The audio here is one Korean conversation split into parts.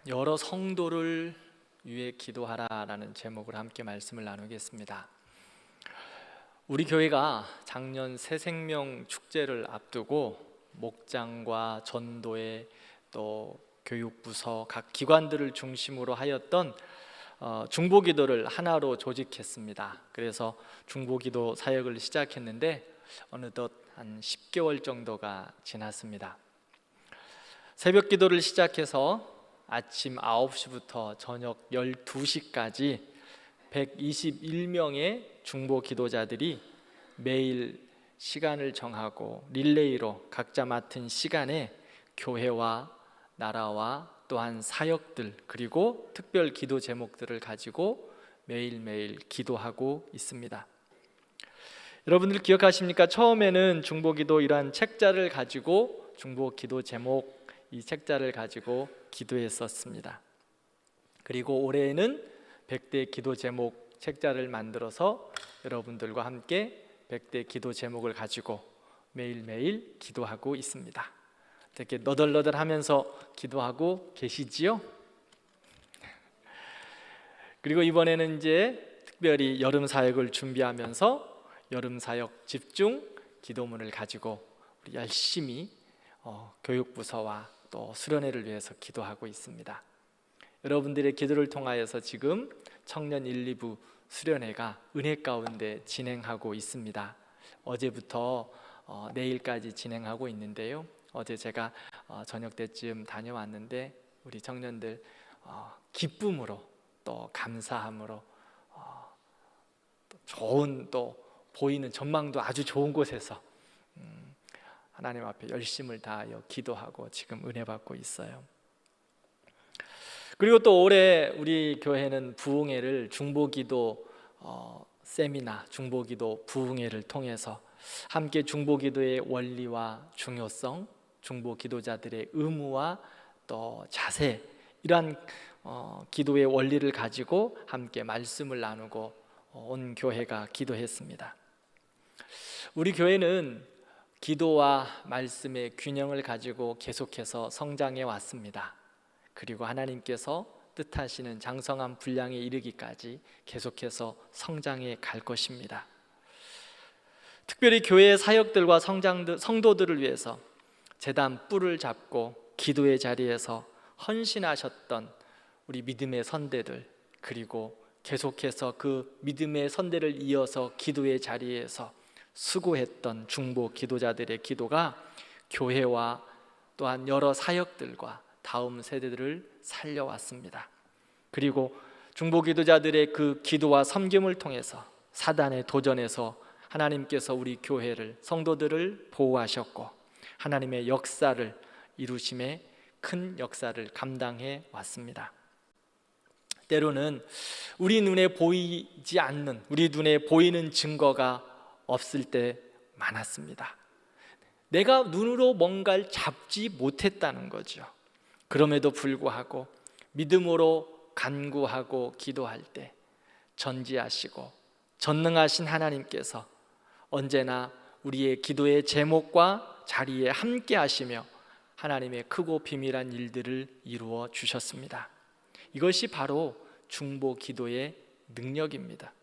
여러 성도를 위해 기도하라라는 제목으로 함께 말씀을 나누겠습니다. 우리 교회가 작년 새생명 축제를 앞두고 목장과 전도회 또 교육부서 각 기관들을 중심으로 하였던 중보기도를 하나로 조직했습니다. 그래서 중보기도 사역을 시작했는데 어느덧 한 10개월 정도가 지났습니다. 새벽 기도를 시작해서 아침 9시부터 저녁 12시까지 121명의 중보 기도자들이 매일 시간을 정하고 릴레이로 각자 맡은 시간에 교회와 나라와 또한 사역들 그리고 특별 기도 제목들을 가지고 매일매일 기도하고 있습니다. 여러분들 기억하십니까? 처음에는 중보기도 이러한 책자를 가지고 중보 기도 제목 이 책자를 가지고 기도했었습니다. 그리고 올해에는 100대 기도 제목 책자를 만들어서 여러분들과 함께 100대 기도 제목을 가지고 매일매일 기도하고 있습니다. 이렇게 너덜너덜하면서 기도하고 계시지요? 그리고 이번에는 이제 특별히 여름 사역을 준비하면서 여름 사역 집중 기도문을 가지고 우리 열심히 교육부서와 또 수련회를 위해서 기도하고 있습니다. 여러분들의 기도를 통하여서 지금 청년 1, 2부 수련회가 은혜 가운데 진행하고 있습니다. 어제부터 내일까지 진행하고 있는데요. 어제 제가 저녁 때쯤 다녀왔는데 우리 청년들 기쁨으로 또 감사함으로 또 좋은 또 보이는 전망도 아주 좋은 곳에서 하나님 앞에 열심을 다하여 기도하고 지금 은혜 받고 있어요. 그리고 또 올해 우리 교회는 부흥회를 중보기도 세미나 중보기도 부흥회를 통해서 함께 중보기도의 원리와 중요성, 중보기도자들의 의무와 또 자세 이러한 기도의 원리를 가지고 함께 말씀을 나누고 온 교회가 기도했습니다. 우리 교회는 기도와 말씀의 균형을 가지고 계속해서 성장해 왔습니다. 그리고 하나님께서 뜻하시는 장성한 분량에 이르기까지 계속해서 성장해 갈 것입니다. 특별히 교회의 사역들과 성도들을 위해서 제단 뿔을 잡고 기도의 자리에서 헌신하셨던 우리 믿음의 선대들 그리고 계속해서 그 믿음의 선대를 이어서 기도의 자리에서 수고했던 중보 기도자들의 기도가 교회와 또한 여러 사역들과 다음 세대들을 살려왔습니다. 그리고 중보 기도자들의 그 기도와 섬김을 통해서 사단의 도전에서 하나님께서 우리 교회를 성도들을 보호하셨고 하나님의 역사를 이루심에 큰 역사를 감당해 왔습니다. 때로는 우리 눈에 보이지 않는 우리 눈에 보이는 증거가 없을 때 많았습니다. 내가 눈으로 뭔가를 잡지 못했다는 거죠. 그럼에도 불구하고 믿음으로 간구하고 기도할 때 전지하시고 전능하신 하나님께서 언제나 우리의 기도의 제목과 자리에 함께 하시며 하나님의 크고 비밀한 일들을 이루어 주셨습니다. 이것이 바로 중보 기도의 능력입니다.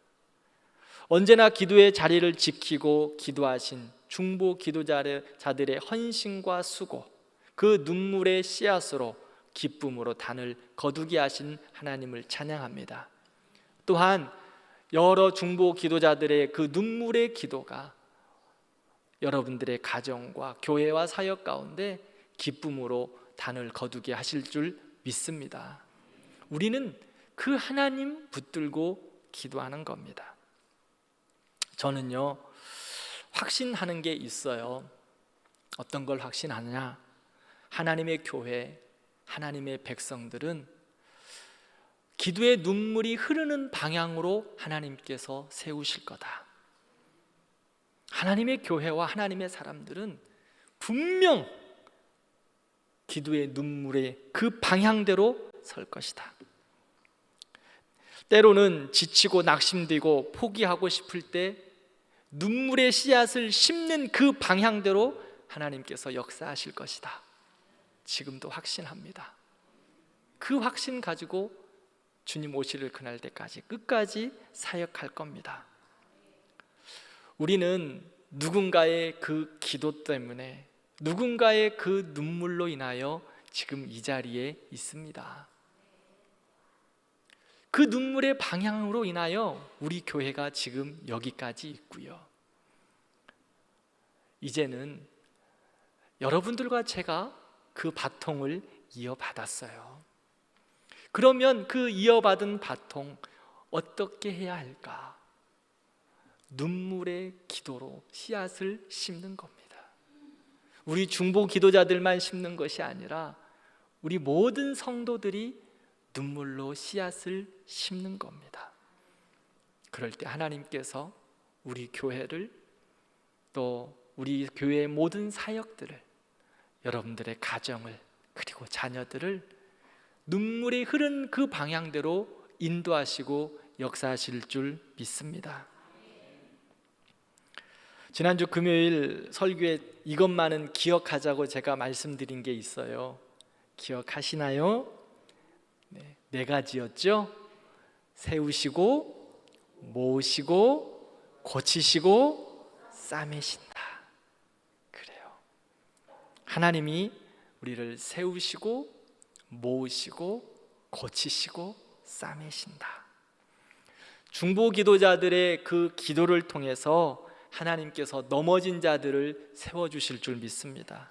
언제나 기도의 자리를 지키고 기도하신 중보 기도자들의 헌신과 수고 그 눈물의 씨앗으로 기쁨으로 단을 거두게 하신 하나님을 찬양합니다. 또한 여러 중보 기도자들의 그 눈물의 기도가 여러분들의 가정과 교회와 사역 가운데 기쁨으로 단을 거두게 하실 줄 믿습니다. 우리는 그 하나님 붙들고 기도하는 겁니다. 저는요 확신하는 게 있어요. 어떤 걸 확신하느냐? 하나님의 교회, 하나님의 백성들은 기도의 눈물이 흐르는 방향으로 하나님께서 세우실 거다. 하나님의 교회와 하나님의 사람들은 분명 기도의 눈물의 그 방향대로 설 것이다. 때로는 지치고 낙심되고 포기하고 싶을 때 눈물의 씨앗을 심는 그 방향대로 하나님께서 역사하실 것이다. 지금도 확신합니다. 그 확신 가지고 주님 오실 그날 때까지 끝까지 사역할 겁니다. 우리는 누군가의 그 기도 때문에, 누군가의 그 눈물로 인하여 지금 이 자리에 있습니다. 그 눈물의 방향으로 인하여 우리 교회가 지금 여기까지 있고요. 이제는 여러분들과 제가 그 바통을 이어받았어요. 그러면 그 이어받은 바통 어떻게 해야 할까? 눈물의 기도로 씨앗을 심는 겁니다. 우리 중보 기도자들만 심는 것이 아니라 우리 모든 성도들이 눈물로 씨앗을 심는 겁니다. 그럴 때 하나님께서 우리 교회를, 또 우리 교회의 모든 사역들을, 여러분들의 가정을, 그리고 자녀들을 눈물이 흐른 그 방향대로 인도하시고 역사하실 줄 믿습니다. 지난주 금요일 설교에 이것만은 기억하자고 제가 말씀드린 게 있어요. 기억하시나요? 네 가지였죠? 세우시고, 모으시고, 고치시고, 싸매신다. 그래요. 하나님이 우리를 세우시고, 모으시고, 고치시고, 싸매신다. 중보 기도자들의 그 기도를 통해서 하나님께서 넘어진 자들을 세워주실 줄 믿습니다.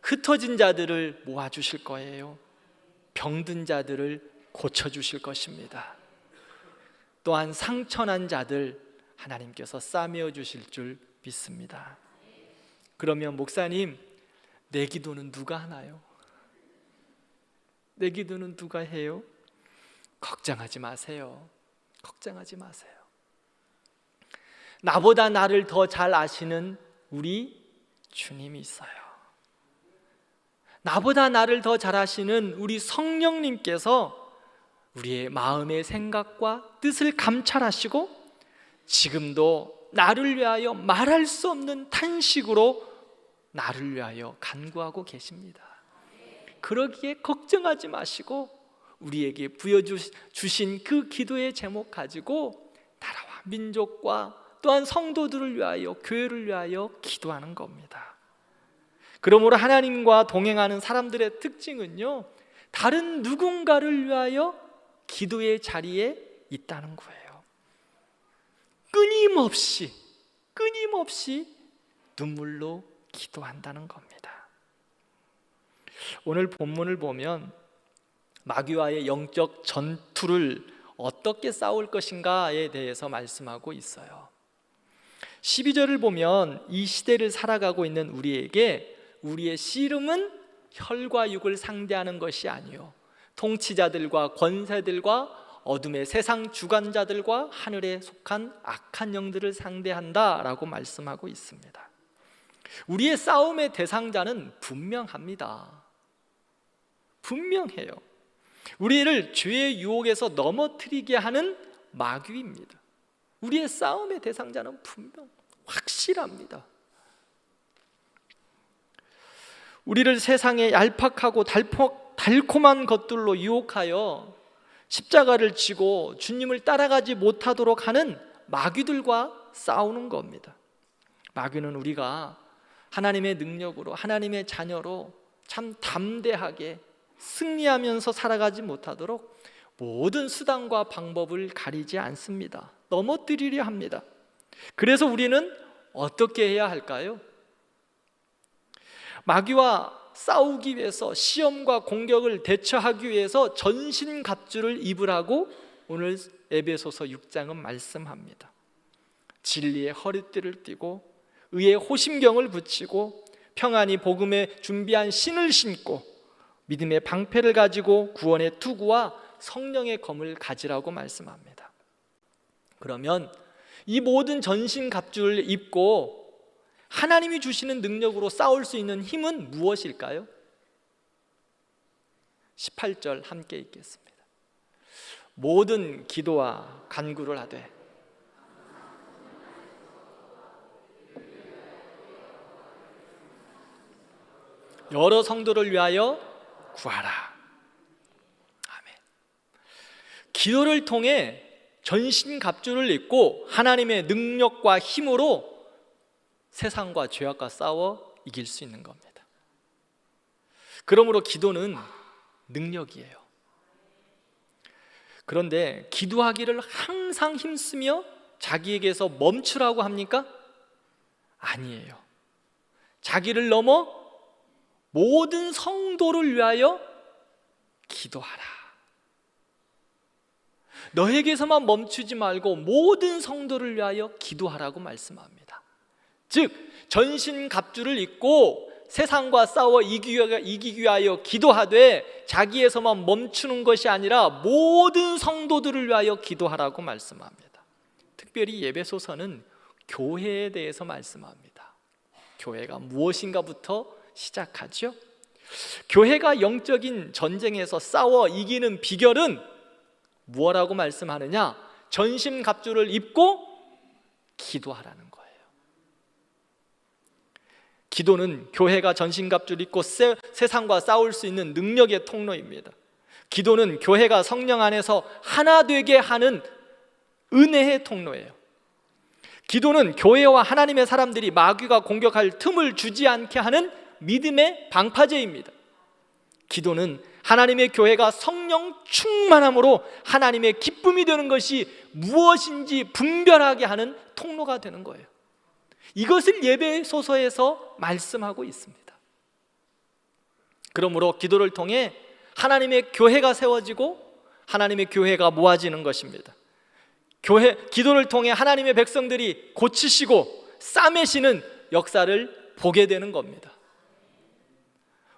흩어진 자들을 모아주실 거예요. 병든 자들을 고쳐주실 것입니다. 또한 상처난 자들 하나님께서 싸매어 주실 줄 믿습니다. 그러면 목사님, 내 기도는 누가 하나요? 내 기도는 누가 해요? 걱정하지 마세요. 걱정하지 마세요. 나보다 나를 더 잘 아시는 우리 주님이 있어요. 나보다 나를 더 잘 아시는 우리 성령님께서 우리의 마음의 생각과 뜻을 감찰하시고 지금도 나를 위하여 말할 수 없는 탄식으로 나를 위하여 간구하고 계십니다. 그러기에 걱정하지 마시고 우리에게 부여주신 그 기도의 제목 가지고 나라와 민족과 또한 성도들을 위하여, 교회를 위하여 기도하는 겁니다. 그러므로 하나님과 동행하는 사람들의 특징은요, 다른 누군가를 위하여 기도의 자리에 있다는 거예요. 끊임없이 눈물로 기도한다는 겁니다. 오늘 본문을 보면 마귀와의 영적 전투를 어떻게 싸울 것인가에 대해서 말씀하고 있어요. 12절을 보면 이 시대를 살아가고 있는 우리에게 우리의 씨름은 혈과 육을 상대하는 것이 아니요 통치자들과 권세들과 어둠의 세상 주관자들과 하늘에 속한 악한 영들을 상대한다라고 말씀하고 있습니다. 우리의 싸움의 대상자는 분명합니다. 분명해요. 우리를 죄의 유혹에서 넘어뜨리게 하는 마귀입니다. 우리의 싸움의 대상자는 분명 확실합니다. 우리를 세상의 얄팍하고 달콤한 것들로 유혹하여 십자가를 지고 주님을 따라가지 못하도록 하는 마귀들과 싸우는 겁니다. 마귀는 우리가 하나님의 능력으로, 하나님의 자녀로 참 담대하게 승리하면서 살아가지 못하도록 모든 수단과 방법을 가리지 않습니다. 넘어뜨리려 합니다. 그래서 우리는 어떻게 해야 할까요? 마귀와 싸우기 위해서, 시험과 공격을 대처하기 위해서 전신갑주를 입으라고 오늘 에베소서 6장은 말씀합니다. 진리의 허리띠를 띠고 의의 호심경을 붙이고 평안히 복음에 준비한 신을 신고 믿음의 방패를 가지고 구원의 투구와 성령의 검을 가지라고 말씀합니다. 그러면 이 모든 전신갑주를 입고 하나님이 주시는 능력으로 싸울 수 있는 힘은 무엇일까요? 18절 함께 읽겠습니다. 모든 기도와 간구를 하되 여러 성도를 위하여 구하라. 기도를 통해 전신갑주를 입고 하나님의 능력과 힘으로 세상과 죄악과 싸워 이길 수 있는 겁니다. 그러므로 기도는 능력이에요. 그런데 기도하기를 항상 힘쓰며 자기에게서 멈추라고 합니까? 아니에요. 자기를 넘어 모든 성도를 위하여 기도하라. 너에게서만 멈추지 말고 모든 성도를 위하여 기도하라고 말씀합니다. 즉 전신갑주를 입고 세상과 싸워 이기기 위하여 기도하되 자기에서만 멈추는 것이 아니라 모든 성도들을 위하여 기도하라고 말씀합니다. 특별히 예배소서는 교회에 대해서 말씀합니다. 교회가 무엇인가부터 시작하죠. 교회가 영적인 전쟁에서 싸워 이기는 비결은 무엇이라고 말씀하느냐? 전신갑주를 입고 기도하라는 거예요. 기도는 교회가 전신갑주를 입고 세상과 싸울 수 있는 능력의 통로입니다. 기도는 교회가 성령 안에서 하나 되게 하는 은혜의 통로예요. 기도는 교회와 하나님의 사람들이 마귀가 공격할 틈을 주지 않게 하는 믿음의 방파제입니다. 기도는 하나님의 교회가 성령 충만함으로 하나님의 기쁨이 되는 것이 무엇인지 분별하게 하는 통로가 되는 거예요. 이것을 예배소서에서 말씀하고 있습니다. 그러므로 기도를 통해 하나님의 교회가 세워지고 하나님의 교회가 모아지는 것입니다. 기도를 통해 하나님의 백성들이 고치시고 싸매시는 역사를 보게 되는 겁니다.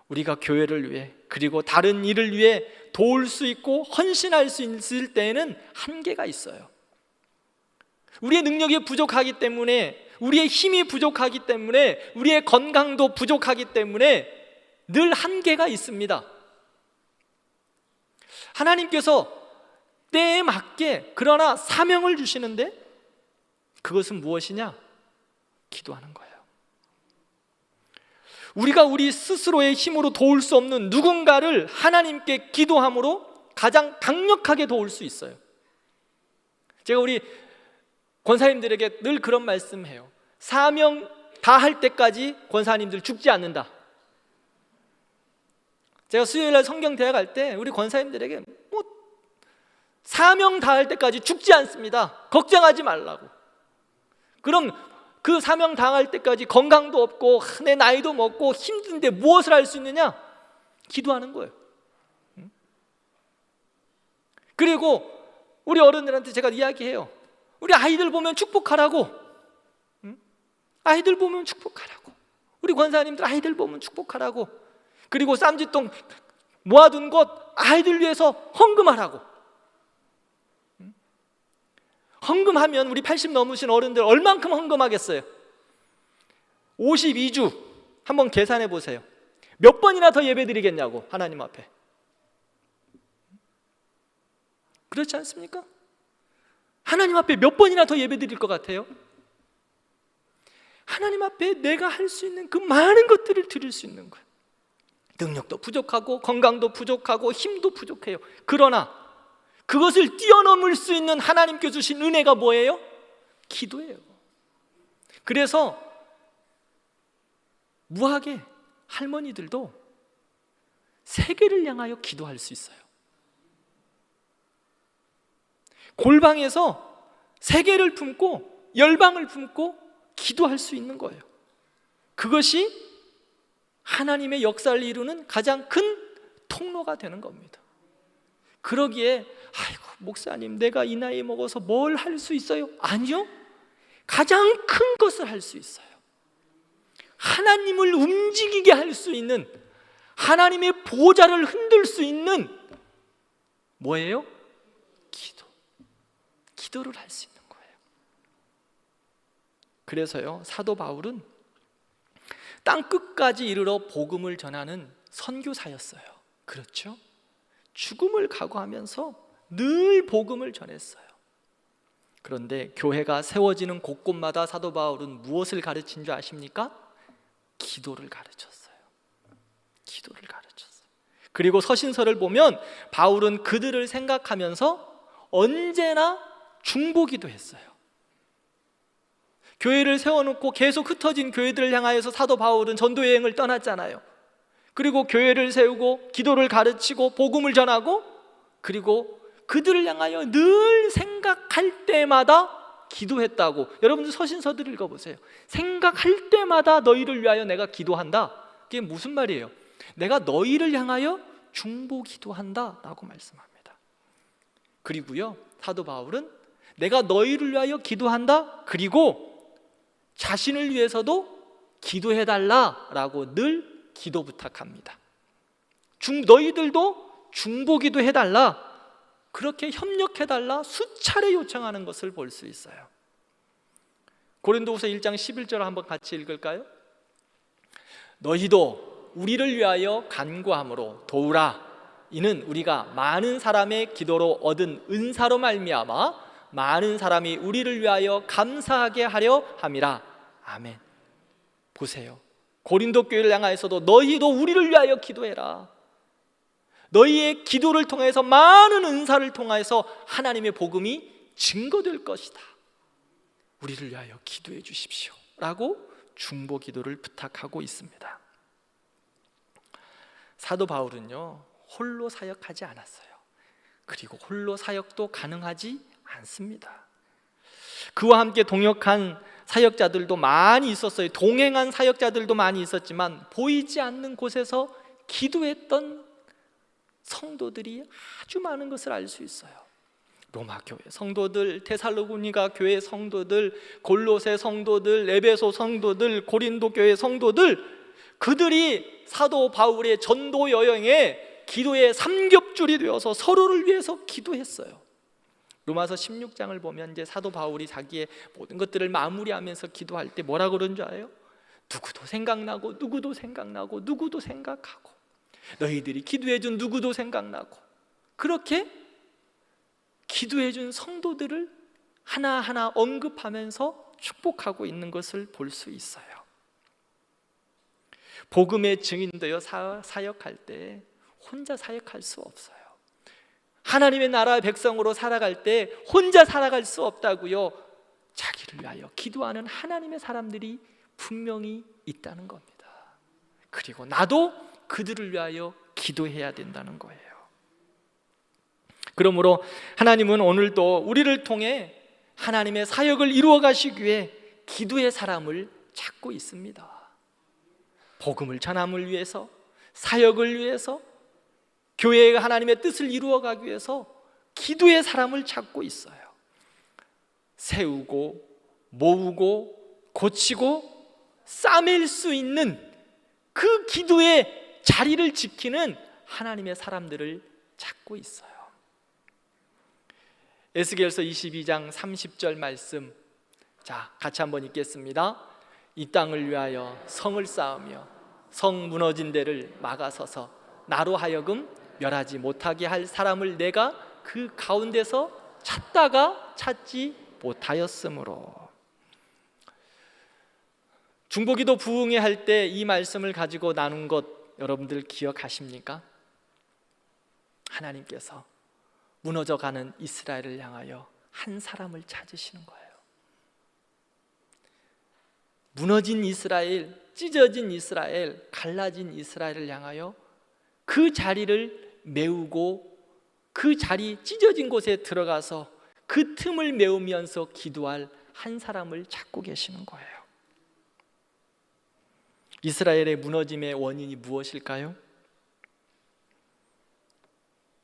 우리가 교회를 위해 그리고 다른 일을 위해 도울 수 있고 헌신할 수 있을 때에는 한계가 있어요. 우리의 능력이 부족하기 때문에, 우리의 힘이 부족하기 때문에, 우리의 건강도 부족하기 때문에 늘 한계가 있습니다. 하나님께서 때에 맞게 그러나 사명을 주시는데 그것은 무엇이냐? 기도하는 거예요. 우리가 우리 스스로의 힘으로 도울 수 없는 누군가를 하나님께 기도함으로 가장 강력하게 도울 수 있어요. 제가 우리 권사님들에게 늘 그런 말씀해요. 사명 다 할 때까지 권사님들 죽지 않는다. 제가 수요일날 성경대학 할 때 우리 권사님들에게 사명 다 할 때까지 죽지 않습니다. 걱정하지 말라고. 그럼 그 사명 당할 때까지 건강도 없고 내 나이도 먹고 힘든데 무엇을 할 수 있느냐? 기도하는 거예요. 그리고 우리 어른들한테 제가 이야기해요. 우리 아이들 보면 축복하라고. 아이들 보면 축복하라고. 우리 권사님들 아이들 보면 축복하라고. 그리고 쌈짓돈 모아둔 것 아이들 위해서 헌금하라고. 헌금하면 우리 80 넘으신 어른들 얼만큼 헌금하겠어요? 52주 한번 계산해 보세요. 몇 번이나 더 예배 드리겠냐고, 하나님 앞에. 그렇지 않습니까? 하나님 앞에 몇 번이나 더 예배 드릴 것 같아요? 하나님 앞에 내가 할 수 있는 그 많은 것들을 드릴 수 있는 거예요. 능력도 부족하고 건강도 부족하고 힘도 부족해요. 그러나 그것을 뛰어넘을 수 있는 하나님께 주신 은혜가 뭐예요? 기도예요. 그래서 무하게 할머니들도 세계를 향하여 기도할 수 있어요. 골방에서 세계를 품고 열방을 품고 기도할 수 있는 거예요. 그것이 하나님의 역사를 이루는 가장 큰 통로가 되는 겁니다. 그러기에 아이고 목사님 내가 이 나이 먹어서 뭘 할 수 있어요? 아니요. 가장 큰 것을 할 수 있어요. 하나님을 움직이게 할 수 있는, 하나님의 보좌를 흔들 수 있는 뭐예요? 기도를 할 수 있는 거예요. 그래서요 사도 바울은 땅 끝까지 이르러 복음을 전하는 선교사였어요. 그렇죠? 죽음을 각오하면서 늘 복음을 전했어요. 그런데 교회가 세워지는 곳곳마다 사도 바울은 무엇을 가르친 줄 아십니까? 기도를 가르쳤어요. 기도를 가르쳤어요. 그리고 서신서를 보면 바울은 그들을 생각하면서 언제나 중보기도 했어요. 교회를 세워놓고 계속 흩어진 교회들을 향하여서 사도 바울은 전도 여행을 떠났잖아요. 그리고 교회를 세우고 기도를 가르치고 복음을 전하고, 그리고 그들을 향하여 늘 생각할 때마다 기도했다고. 여러분들 서신서들 읽어보세요. 생각할 때마다 너희를 위하여 내가 기도한다. 그게 무슨 말이에요? 내가 너희를 향하여 중보 기도한다 라고 말씀합니다. 그리고요, 사도 바울은 내가 너희를 위하여 기도한다, 그리고 자신을 위해서도 기도해달라 라고 늘 기도 부탁합니다. 너희들도 중보 기도해달라, 그렇게 협력해달라 수차례 요청하는 것을 볼 수 있어요. 고린도후서 1장 11절 한번 같이 읽을까요? 너희도 우리를 위하여 간구함으로 도우라. 이는 우리가 많은 사람의 기도로 얻은 은사로 말미암아 많은 사람이 우리를 위하여 감사하게 하려 함이라. 아멘. 보세요. 고린도 교회를 향하여서도 너희도 우리를 위하여 기도해라. 너희의 기도를 통해서 많은 은사를 통해서 하나님의 복음이 증거될 것이다. 우리를 위하여 기도해 주십시오 라고 중보 기도를 부탁하고 있습니다. 사도 바울은요, 홀로 사역하지 않았어요. 그리고 홀로 사역도 가능하지 않습니다. 그와 함께 동역한 사역자들도 많이 있었어요. 동행한 사역자들도 많이 있었지만 보이지 않는 곳에서 기도했던 성도들이 아주 많은 것을 알 수 있어요. 로마 교회 성도들, 데살로니가 교회 성도들, 골로새 성도들, 에베소 성도들, 고린도 교회 성도들, 그들이 사도 바울의 전도 여행에 기도의 삼겹줄이 되어서 서로를 위해서 기도했어요. 로마서 16장을 보면 이제 사도 바울이 자기의 모든 것들을 마무리하면서 기도할 때 뭐라 그런 줄 알아요? 누구도 생각나고 누구도 생각나고 누구도 생각하고 너희들이 기도해준 누구도 생각나고, 그렇게 기도해준 성도들을 하나하나 언급하면서 축복하고 있는 것을 볼 수 있어요. 복음의 증인되어 사역할 때 혼자 사역할 수 없어요. 하나님의 나라의 백성으로 살아갈 때 혼자 살아갈 수 없다고요. 자기를 위하여 기도하는 하나님의 사람들이 분명히 있다는 겁니다. 그리고 나도 그들을 위하여 기도해야 된다는 거예요. 그러므로 하나님은 오늘도 우리를 통해 하나님의 사역을 이루어 가시기 위해 기도의 사람을 찾고 있습니다. 복음을 전함을 위해서, 사역을 위해서, 교회가 하나님의 뜻을 이루어 가기 위해서 기도의 사람을 찾고 있어요. 세우고 모으고 고치고 싸맬 수 있는 그 기도의 자리를 지키는 하나님의 사람들을 찾고 있어요. 에스겔서 22장 30절 말씀, 자, 같이 한번 읽겠습니다. 이 땅을 위하여 성을 쌓으며 성 무너진 데를 막아서서 나로 하여금 멸하지 못하게 할 사람을 내가 그 가운데서 찾다가 찾지 못하였으므로. 중보기도 부흥회 할 때 이 말씀을 가지고 나눈 것 여러분들 기억하십니까? 하나님께서 무너져가는 이스라엘을 향하여 한 사람을 찾으시는 거예요. 무너진 이스라엘, 찢어진 이스라엘, 갈라진 이스라엘을 향하여 그 자리를 메우고 그 자리 찢어진 곳에 들어가서 그 틈을 메우면서 기도할 한 사람을 찾고 계시는 거예요. 이스라엘의 무너짐의 원인이 무엇일까요?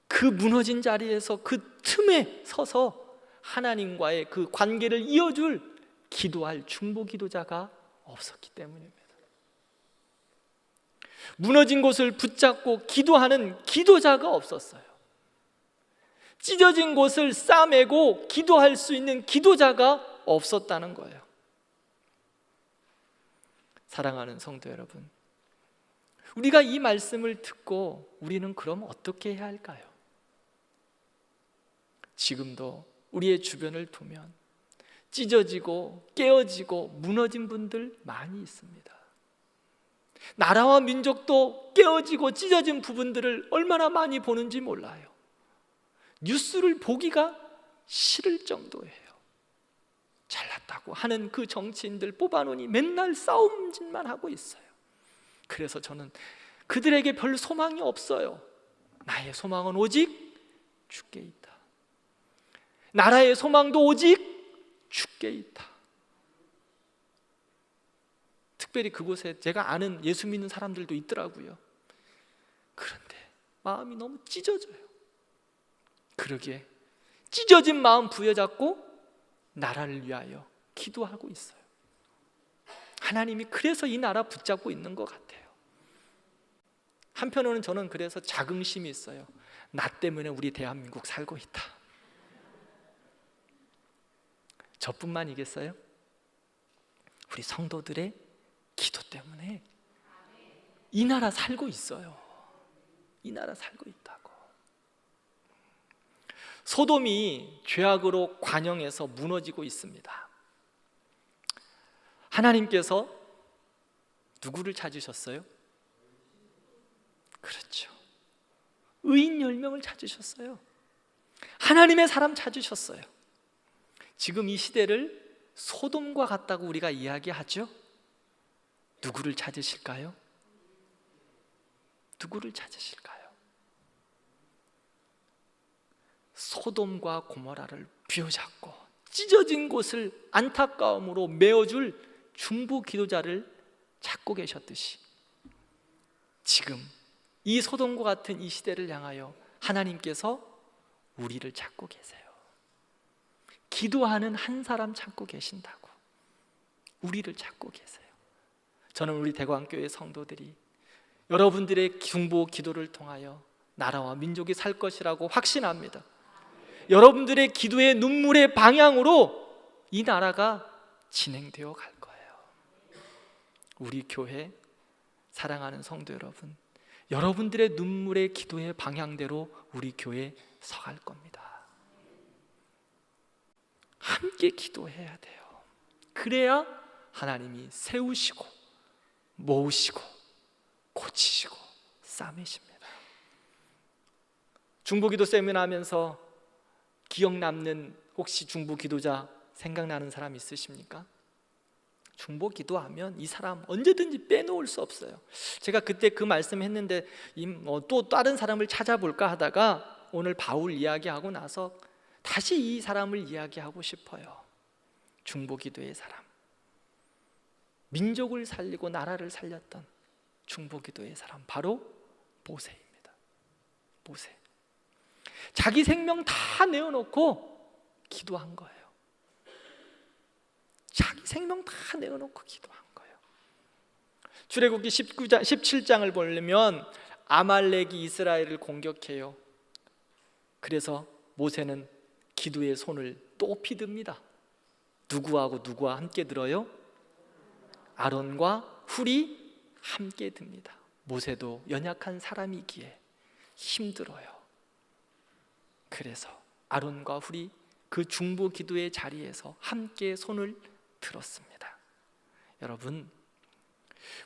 그 무너진 자리에서 그 틈에 서서 하나님과의 그 관계를 이어줄 기도할 중보 기도자가 없었기 때문입니다. 무너진 곳을 붙잡고 기도하는 기도자가 없었어요. 찢어진 곳을 싸매고 기도할 수 있는 기도자가 없었다는 거예요. 사랑하는 성도 여러분, 우리가 이 말씀을 듣고 우리는 그럼 어떻게 해야 할까요? 지금도 우리의 주변을 보면 찢어지고 깨어지고 무너진 분들 많이 있습니다. 나라와 민족도 깨어지고 찢어진 부분들을 얼마나 많이 보는지 몰라요. 뉴스를 보기가 싫을 정도예요. 잘났다고 하는 그 정치인들 뽑아놓으니 맨날 싸움짓만 하고 있어요. 그래서 저는 그들에게 별 소망이 없어요. 나의 소망은 오직 주께 있다. 나라의 소망도 오직 주께 있다. 특별히 그곳에 제가 아는 예수 믿는 사람들도 있더라고요. 그런데 마음이 너무 찢어져요. 그러기에 찢어진 마음 부여잡고 나라를 위하여 기도하고 있어요. 하나님이 그래서 이 나라 붙잡고 있는 것 같아요. 한편으로는 저는 그래서 자긍심이 있어요. 나 때문에 우리 대한민국 살고 있다. 저뿐만이겠어요? 우리 성도들의 기도 때문에 이 나라 살고 있어요. 이 나라 살고 있다고. 소돔이 죄악으로 관영해서 무너지고 있습니다. 하나님께서 누구를 찾으셨어요? 그렇죠. 의인 10명을 찾으셨어요. 하나님의 사람 찾으셨어요. 지금 이 시대를 소돔과 같다고 우리가 이야기하죠? 누구를 찾으실까요? 누구를 찾으실까요? 소돔과 고모라를 쥐어잡고 찢어진 곳을 안타까움으로 메워줄 중보 기도자를 찾고 계셨듯이 지금 이 소돔과 같은 이 시대를 향하여 하나님께서 우리를 찾고 계세요. 기도하는 한 사람 찾고 계신다고. 우리를 찾고 계세요. 저는 우리 대광교회 성도들이 여러분들의 중보 기도를 통하여 나라와 민족이 살 것이라고 확신합니다. 여러분들의 기도의 눈물의 방향으로 이 나라가 진행되어 갈 거예요. 우리 교회 사랑하는 성도 여러분, 여러분들의 눈물의 기도의 방향대로 우리 교회 서갈 겁니다. 함께 기도해야 돼요. 그래야 하나님이 세우시고 모으시고 고치시고 싸매십니다. 중보기도 세미나 하면서 기억 남는 혹시 중보기도자 생각나는 사람 있으십니까? 중보기도하면 이 사람 언제든지 빼놓을 수 없어요. 제가 그때 그 말씀했는데 또 다른 사람을 찾아볼까 하다가 오늘 바울 이야기하고 나서 다시 이 사람을 이야기하고 싶어요. 중보기도의 사람, 민족을 살리고 나라를 살렸던 중보기도의 사람, 바로 모세입니다. 모세. 자기 생명 다 내어놓고 기도한 거예요. 자기 생명 다 내어놓고 기도한 거예요. 출애굽기 17장을 보려면 아말렉이 이스라엘을 공격해요. 그래서 모세는 기도의 손을 높이 듭니다. 누구와 함께 들어요? 아론과 훌이 함께 듭니다. 모세도 연약한 사람이기에 힘들어요. 그래서 아론과 훌이 그 중보 기도의 자리에서 함께 손을 들었습니다. 여러분,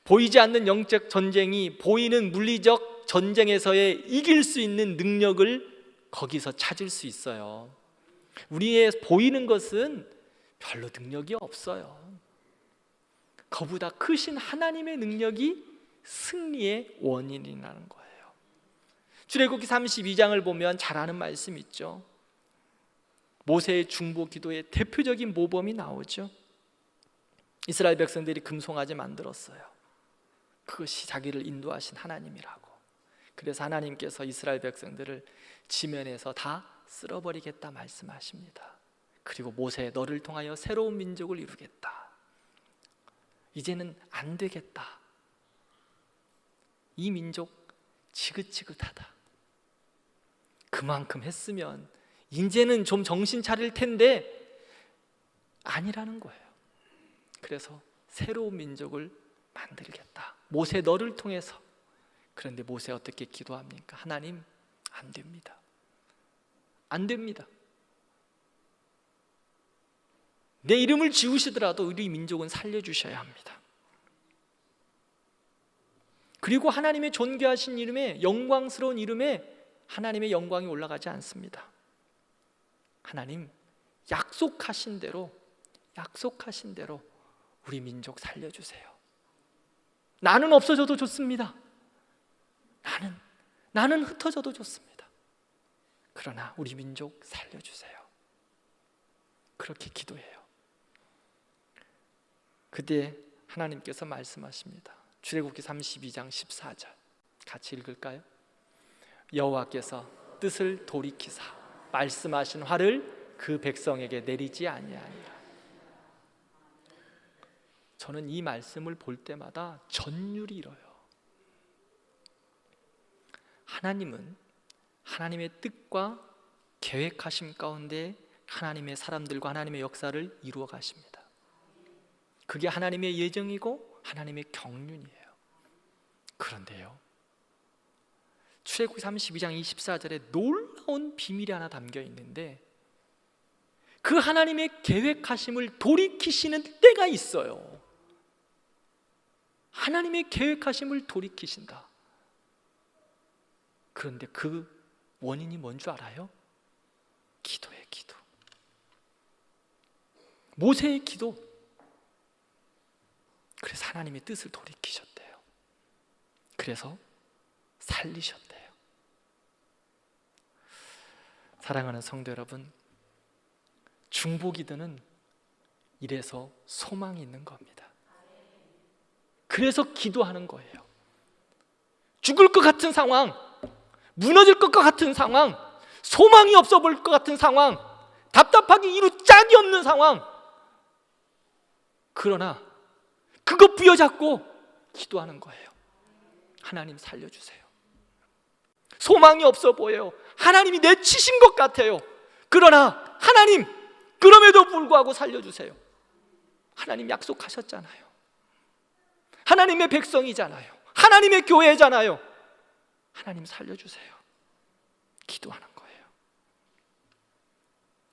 보이지 않는 영적 전쟁이 보이는 물리적 전쟁에서의 이길 수 있는 능력을 거기서 찾을 수 있어요. 우리의 보이는 것은 별로 능력이 없어요. 그보다 크신 하나님의 능력이 승리의 원인이라는 거예요. 출애굽기 32장을 보면 잘 아는 말씀 있죠. 모세의 중보 기도의 대표적인 모범이 나오죠. 이스라엘 백성들이 금송아지 만들었어요. 그것이 자기를 인도하신 하나님이라고. 그래서 하나님께서 이스라엘 백성들을 지면에서 다 쓸어버리겠다 말씀하십니다. 그리고 모세, 너를 통하여 새로운 민족을 이루겠다. 이제는 안 되겠다. 이 민족 지긋지긋하다. 그만큼 했으면 이제는 좀 정신 차릴 텐데 아니라는 거예요. 그래서 새로운 민족을 만들겠다. 모세 너를 통해서. 그런데 모세 어떻게 기도합니까? 하나님, 안 됩니다. 안 됩니다. 내 이름을 지우시더라도 우리 민족은 살려주셔야 합니다. 그리고 하나님의 존귀하신 이름에, 영광스러운 이름에 하나님의 영광이 올라가지 않습니다. 하나님, 약속하신 대로 우리 민족 살려주세요. 나는 없어져도 좋습니다. 나는 흩어져도 좋습니다. 그러나 우리 민족 살려주세요. 그렇게 기도해요. 그때 하나님께서 말씀하십니다. 출애굽기 32장 14절 같이 읽을까요? 여호와께서 뜻을 돌이키사 말씀하신 화를 그 백성에게 내리지 아니하니라. 저는 이 말씀을 볼 때마다 전율이 일어요. 하나님은 하나님의 뜻과 계획하심 가운데 하나님의 사람들과 하나님의 역사를 이루어 가십니다. 그게 하나님의 예정이고 하나님의 경륜이에요. 그런데요, 출애굽기 32장 24절에 놀라운 비밀이 하나 담겨 있는데, 그 하나님의 계획하심을 돌이키시는 때가 있어요. 하나님의 계획하심을 돌이키신다. 그런데 그 원인이 뭔 줄 알아요? 기도예요. 기도. 모세의 기도. 그래서 하나님의 뜻을 돌이키셨대요. 그래서 살리셨대요. 사랑하는 성도 여러분, 중보기도는 이래서 소망이 있는 겁니다. 그래서 기도하는 거예요. 죽을 것 같은 상황, 무너질 것 같은 상황, 소망이 없어 보일 것 같은 상황, 답답하게 이루 짝이 없는 상황, 그러나 그거 부여잡고 기도하는 거예요. 하나님 살려주세요. 소망이 없어 보여요. 하나님이 내치신 것 같아요. 그러나 하나님, 그럼에도 불구하고 살려주세요. 하나님 약속하셨잖아요. 하나님의 백성이잖아요. 하나님의 교회잖아요. 하나님 살려주세요. 기도하는 거예요.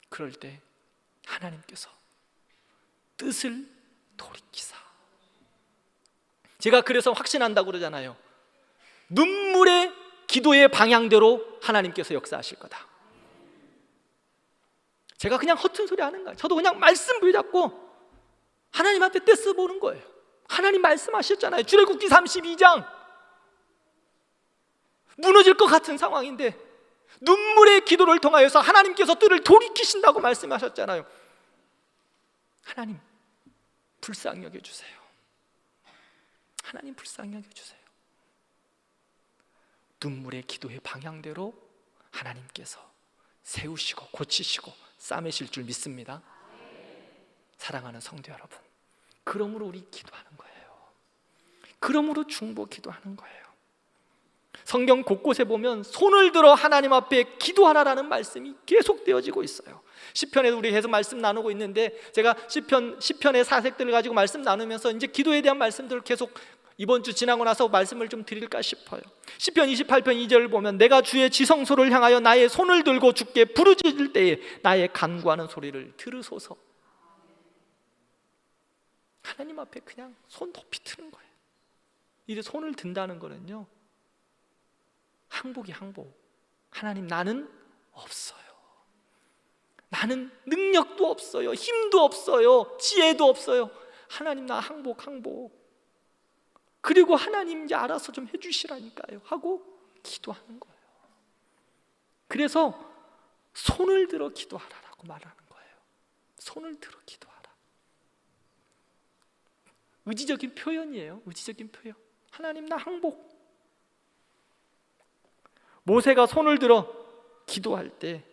그럴 때 하나님께서 뜻을 돌이키사. 제가 그래서 확신한다고 그러잖아요. 눈물의 기도의 방향대로 하나님께서 역사하실 거다. 제가 그냥 허튼 소리 하는 거예요. 저도 그냥 말씀 부여잡고 하나님 앞에 떼써 보는 거예요. 하나님 말씀하셨잖아요. 출애굽기 32장. 무너질 것 같은 상황인데 눈물의 기도를 통하여서 하나님께서 뜻을 돌이키신다고 말씀하셨잖아요. 하나님 불쌍히 여겨주세요. 하나님 불쌍히 여겨주세요. 눈물의 기도의 방향대로 하나님께서 세우시고 고치시고 싸매실 줄 믿습니다. 사랑하는 성도 여러분, 그러므로 우리 기도하는 거예요. 그러므로 중보 기도하는 거예요. 성경 곳곳에 보면 손을 들어 하나님 앞에 기도하라라는 말씀이 계속 되어지고 있어요. 시편에도 우리 계속 말씀 나누고 있는데, 제가 시편의 사색들을 가지고 말씀 나누면서 이제 기도에 대한 말씀들을 계속 이번 주 지나고 나서 말씀을 좀 드릴까 싶어요. 시편 28편 2절을 보면 내가 주의 지성소를 향하여 나의 손을 들고 주께 부르짖을 때에 나의 간구하는 소리를 들으소서. 하나님 앞에 그냥 손 높이 드는 거예요. 이 손을 든다는 거는요, 항복이 항복. 하나님, 나는 없어요. 나는 능력도 없어요. 힘도 없어요. 지혜도 없어요. 하나님, 나 항복. 그리고 하나님 이제 알아서 좀 해주시라니까요 하고 기도하는 거예요. 그래서 손을 들어 기도하라라고 말하는 거예요. 손을 들어 기도하라. 의지적인 표현이에요. 의지적인 표현. 하나님, 나 항복. 모세가 손을 들어 기도할 때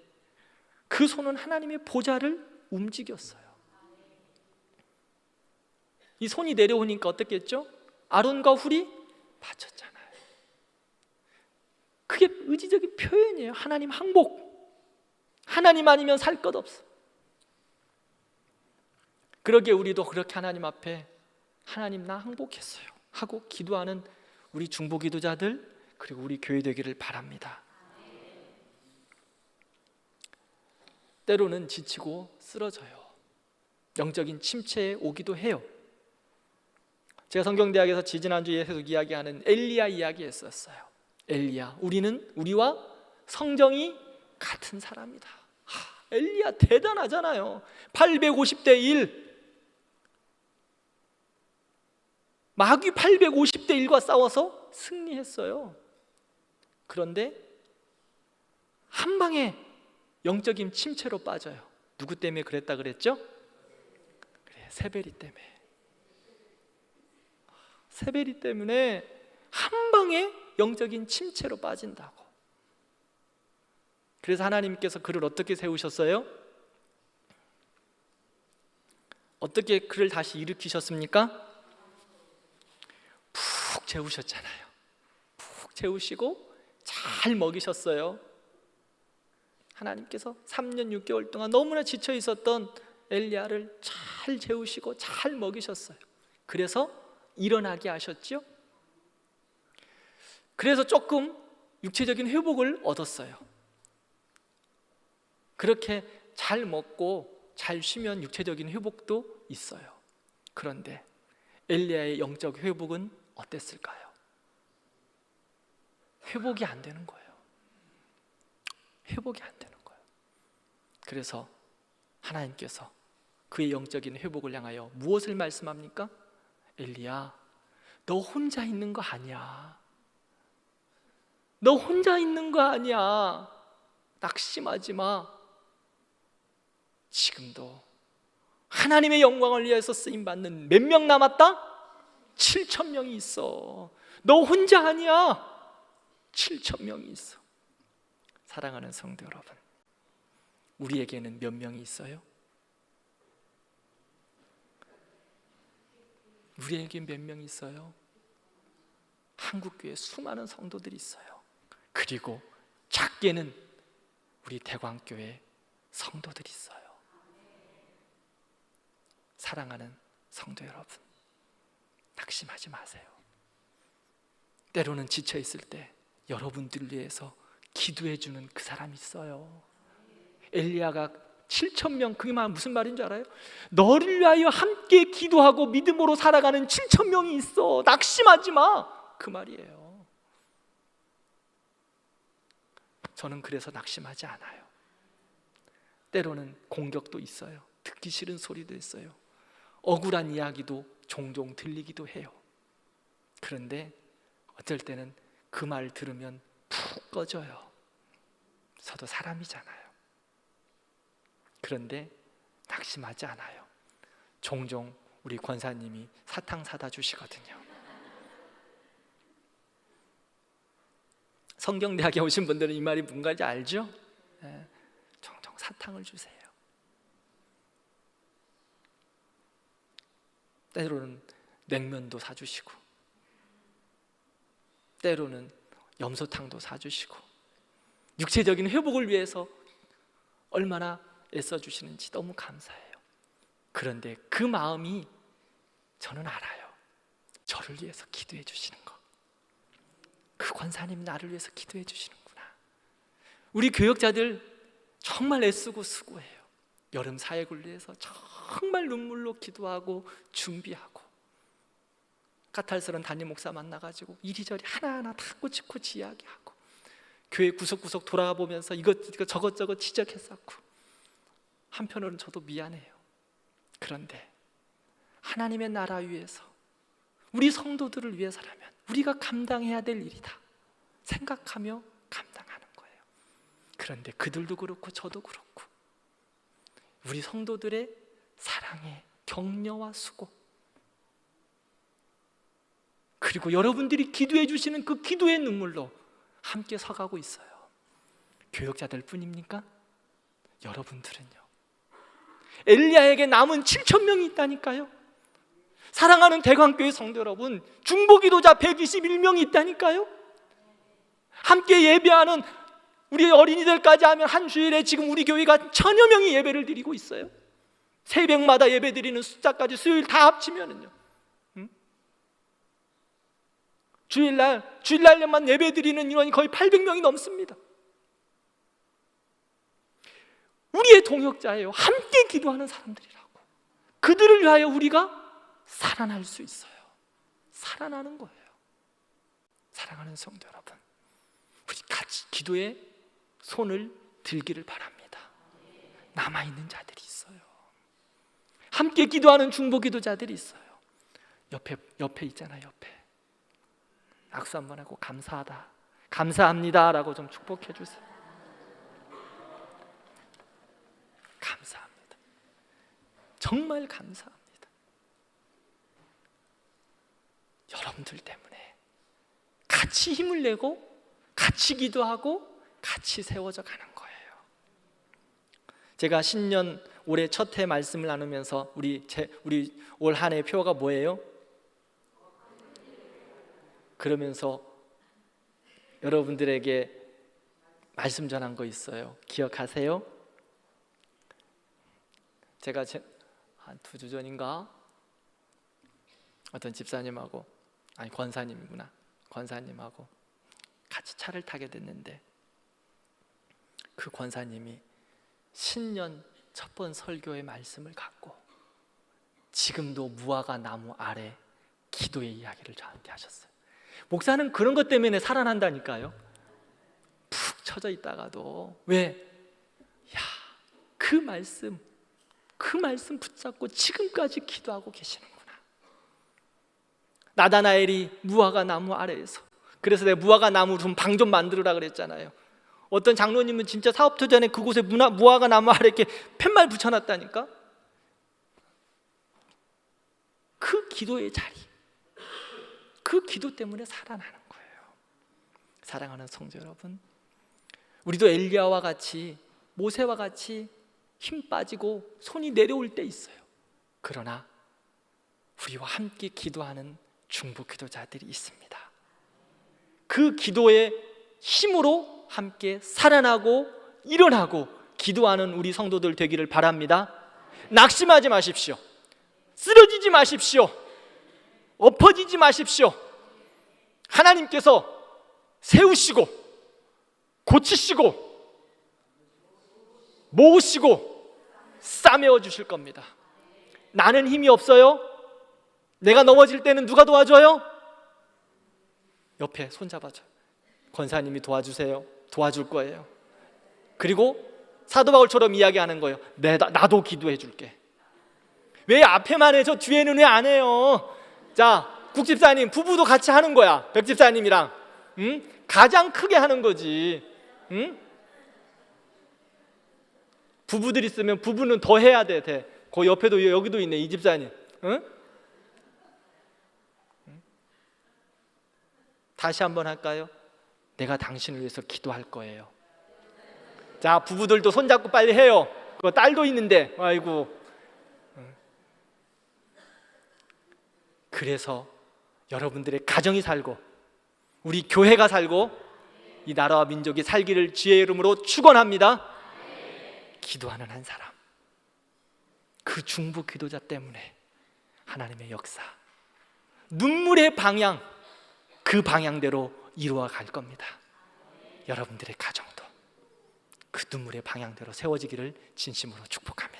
그 손은 하나님의 보좌를 움직였어요. 이 손이 내려오니까 어떻게 했죠? 아론과 훌이 맞췄잖아요. 그게 의지적인 표현이에요. 하나님 항복. 하나님 아니면 살 것 없어. 그러기에 우리도 그렇게 하나님 앞에 하나님, 나 항복했어요 하고 기도하는 우리 중보 기도자들, 그리고 우리 교회 되기를 바랍니다. 때로는 지치고 쓰러져요. 영적인 침체에 오기도 해요. 제가 성경대학에서 지지난주에 계속 이야기하는 엘리야 이야기했었어요. 엘리야, 우리와 성정이 같은 사람이다. 엘리야 대단하잖아요. 850대 1, 마귀 850대 1과 싸워서 승리했어요. 그런데 한 방에 영적인 침체로 빠져요. 누구 때문에 그랬다 그랬죠? 그래, 세벨이 때문에. 세벨이 때문에 한 방에 영적인 침체로 빠진다고. 그래서 하나님께서 그를 어떻게 세우셨어요? 어떻게 그를 다시 일으키셨습니까? 푹 재우셨잖아요. 푹 재우시고 잘 먹이셨어요. 하나님께서 3년 6개월 동안 너무나 지쳐 있었던 엘리야를 잘 재우시고 잘 먹이셨어요. 그래서 일어나게 하셨죠. 그래서 조금 육체적인 회복을 얻었어요. 그렇게 잘 먹고 잘 쉬면 육체적인 회복도 있어요. 그런데 엘리야의 영적 회복은 어땠을까요? 회복이 안 되는 거예요. 회복이 안 되는 거예요. 그래서 하나님께서 그의 영적인 회복을 향하여 무엇을 말씀합니까? 엘리야, 너 혼자 있는 거 아니야. 너 혼자 있는 거 아니야. 낙심하지 마. 지금도 하나님의 영광을 위해서 쓰임받는 몇 명 남았다? 7,000명이 있어. 너 혼자 아니야. 7,000명이 있어. 사랑하는 성도 여러분, 우리에게는 몇 명이 있어요? 우리에게 몇 명이 있어요? 한국교회 수많은 성도들이 있어요. 그리고 작게는 우리 대광교회 성도들이 있어요. 사랑하는 성도 여러분, 낙심하지 마세요. 때로는 지쳐 있을 때 여러분들 위해서 기도해 주는 그 사람이 있어요. 엘리야가 7,000명, 그게 무슨 말인 줄 알아요? 너를 위하여 함께 기도하고 믿음으로 살아가는 7,000명이 있어. 낙심하지 마. 그 말이에요. 저는 그래서 낙심하지 않아요. 때로는 공격도 있어요. 듣기 싫은 소리도 있어요. 억울한 이야기도 종종 들리기도 해요. 그런데 어쩔 때는 그 말 들으면 푹 꺼져요. 저도 사람이잖아요. 그런데 낙심하지 않아요. 종종 우리 권사님이 사탕 사다 주시거든요. 성경대학에 오신 분들은 이 말이 뭔가인지 알죠? 네, 종종 사탕을 주세요. 때로는 냉면도 사주시고, 때로는 염소탕도 사주시고, 육체적인 회복을 위해서 얼마나 애써주시는지 너무 감사해요. 그런데 그 마음이 저는 알아요. 저를 위해서 기도해 주시는 거. 그 권사님 나를 위해서 기도해 주시는구나. 우리 교역자들 정말 애쓰고 수고해요. 여름 사역을 위해서 정말 눈물로 기도하고 준비하고, 까탈스런 담임 목사 만나가지고 이리저리 하나하나 다 꼬치꼬치 이야기하고, 교회 구석구석 돌아가 보면서 이것 저것저것 지적했었고, 한편으로는 저도 미안해요. 그런데 하나님의 나라 위해서, 우리 성도들을 위해서라면 우리가 감당해야 될 일이다 생각하며 감당하는 거예요. 그런데 그들도 그렇고 저도 그렇고, 우리 성도들의 사랑의 격려와 수고, 그리고 여러분들이 기도해 주시는 그 기도의 눈물로 함께 서가고 있어요. 교역자들 뿐입니까? 여러분들은요. 엘리야에게 남은 7,000명이 있다니까요. 사랑하는 대광교회 성도 여러분, 중보기도자 121명이 있다니까요. 함께 예배하는 우리 어린이들까지 하면 한 주일에 지금 우리 교회가 1,000여 명이 예배를 드리고 있어요. 새벽마다 예배 드리는 숫자까지 수요일 다 합치면은요, 주일날만 예배 드리는 인원이 거의 800명이 넘습니다. 우리의 동역자예요. 함께 기도하는 사람들이라고. 그들을 위하여 우리가 살아날 수 있어요. 살아나는 거예요. 사랑하는 성도 여러분, 우리 같이 기도에 손을 들기를 바랍니다. 남아있는 자들이 있어요. 함께 기도하는 중보 기도자들이 있어요. 옆에 있잖아요. 옆에 악수 한번 하고 감사하다, 감사합니다 라고 좀 축복해 주세요. 감사합니다. 정말 감사합니다. 여러분들 때문에 같이 힘을 내고 같이 기도하고 같이 세워져 가는 거예요. 제가 신년 올해 첫 해 말씀을 나누면서 우리 올 한 해 표가 뭐예요? 그러면서 여러분들에게 말씀 전한 거 있어요. 기억하세요? 제가 한 2주 전인가 어떤 집사님하고, 아니 권사님이구나, 권사님하고 같이 차를 타게 됐는데 그 권사님이 신년 첫 번 설교의 말씀을 갖고 지금도 무화과 나무 아래 기도의 이야기를 저한테 하셨어요. 목사는 그런 것 때문에 살아난다니까요. 푹 처져 있다가도 왜? 야, 그 말씀 붙잡고 지금까지 기도하고 계시는구나. 나다나엘이 무화과 나무 아래에서, 그래서 내가 무화과 나무 좀 방 좀 만들으라 그랬잖아요. 어떤 장로님은 진짜 사업 투자에 그곳에 무화과 나무 아래 이렇게 팻말 붙여놨다니까. 그 기도의 자리, 그 기도 때문에 살아나는 거예요. 사랑하는 성도 여러분, 우리도 엘리야와 같이, 모세와 같이 힘 빠지고 손이 내려올 때 있어요. 그러나 우리와 함께 기도하는 중보 기도자들이 있습니다. 그 기도의 힘으로 함께 살아나고 일어나고 기도하는 우리 성도들 되기를 바랍니다. 낙심하지 마십시오. 쓰러지지 마십시오. 엎어지지 마십시오. 하나님께서 세우시고 고치시고 모으시고 싸매어 주실 겁니다. 나는 힘이 없어요. 내가 넘어질 때는 누가 도와줘요? 옆에 손잡아줘요. 권사님이 도와주세요. 도와줄 거예요. 그리고 사도 바울처럼 이야기하는 거예요. 나도 기도해 줄게. 왜 앞에만 해? 저 뒤에는 왜 안 해요? 자, 국집사님, 부부도 같이 하는 거야. 백집사님이랑. 응? 가장 크게 하는 거지. 응? 부부들 있으면 부부는 더 해야 돼. 그 옆에도, 여기도 있네, 이 집사님. 응? 다시 한번 할까요? 내가 당신을 위해서 기도할 거예요. 자, 부부들도 손잡고 빨리 해요. 그 딸도 있는데, 아이고. 그래서 여러분들의 가정이 살고 우리 교회가 살고 이 나라와 민족이 살기를 주의 이름으로 축원합니다. 기도하는 한 사람, 그 중보 기도자 때문에 하나님의 역사, 눈물의 방향, 그 방향대로 이루어 갈 겁니다. 여러분들의 가정도 그 눈물의 방향대로 세워지기를 진심으로 축복합니다.